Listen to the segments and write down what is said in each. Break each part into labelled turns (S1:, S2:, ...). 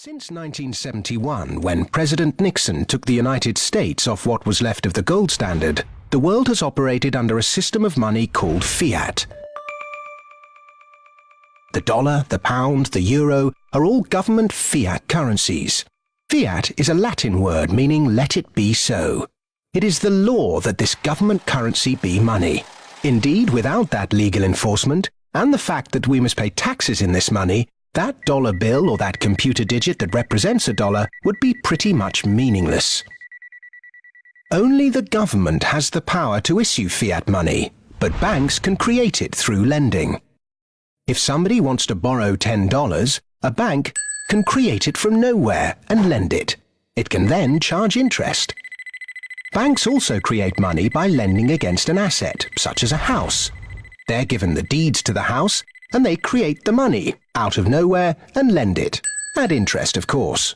S1: Since 1971, when President Nixon took the United States off what was left of the gold standard, the world has operated under a system of money called fiat. The dollar, the pound, the euro are all government fiat currencies. Fiat is a Latin word meaning let it be so. It is the law that this government currency be money. Indeed, without that legal enforcement, and the fact that we must pay taxes in this money, that dollar bill or that computer digit that represents a dollar would be pretty much meaningless. Only the government has the power to issue fiat money, but banks can create it through lending. If somebody wants to borrow $10, a bank can create it from nowhere and lend it. It can then charge interest. Banks also create money by lending against an asset, such as a house. They're given the deeds to the house, and they create the money out of nowhere and lend it, at interest of course.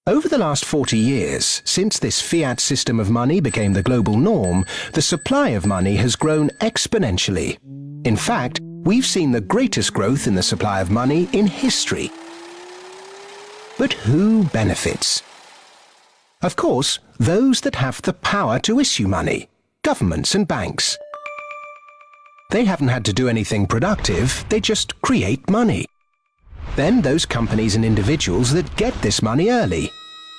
S1: Over the last 40 years, since this fiat system of money became the global norm, the supply of money has grown exponentially. In fact, we've seen the greatest growth in the supply of money in history. But who benefits? Of course, those that have the power to issue money, governments and banks. They haven't had to do anything productive, they just create money. Then those companies and individuals that get this money early.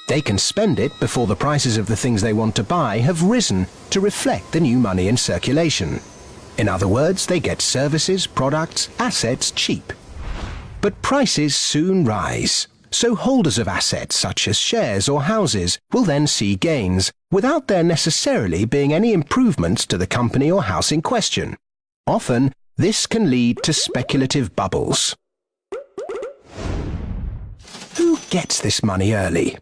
S1: They can spend it before the prices of the things they want to buy have risen to reflect the new money in circulation. In other words, they get services, products, assets cheap. But prices soon rise, so holders of assets such as shares or houses will then see gains without there necessarily being any improvements to the company or house in question. Often, this can lead to speculative bubbles. Who gets this money early?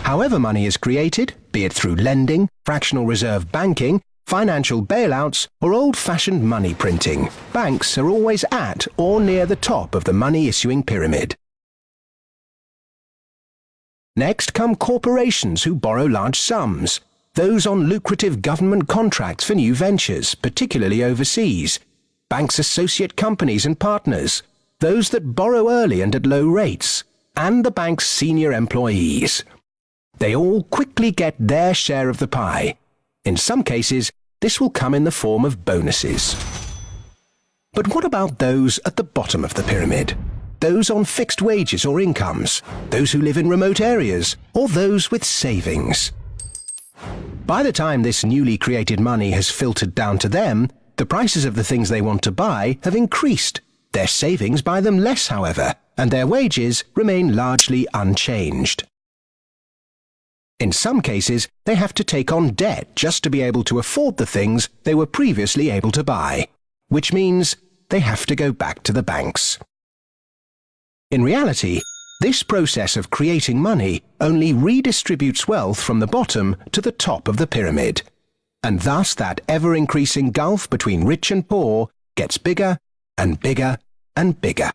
S1: However money is created, be it through lending, fractional reserve banking, financial bailouts, or old-fashioned money printing, banks are always at or near the top of the money-issuing pyramid. Next come corporations who borrow large sums. Those on lucrative government contracts for new ventures, particularly overseas. Banks' associate companies and partners. Those that borrow early and at low rates. And the bank's senior employees. They all quickly get their share of the pie. In some cases, this will come in the form of bonuses. But what about those at the bottom of the pyramid? Those on fixed wages or incomes? Those who live in remote areas? Or those with savings? By the time this newly created money has filtered down to them, the prices of the things they want to buy have increased. Their savings buy them less, however, and their wages remain largely unchanged. In some cases, they have to take on debt just to be able to afford the things they were previously able to buy, which means they have to go back to the banks. In reality, this process of creating money only redistributes wealth from the bottom to the top of the pyramid, and thus that ever-increasing gulf between rich and poor gets bigger and bigger and bigger.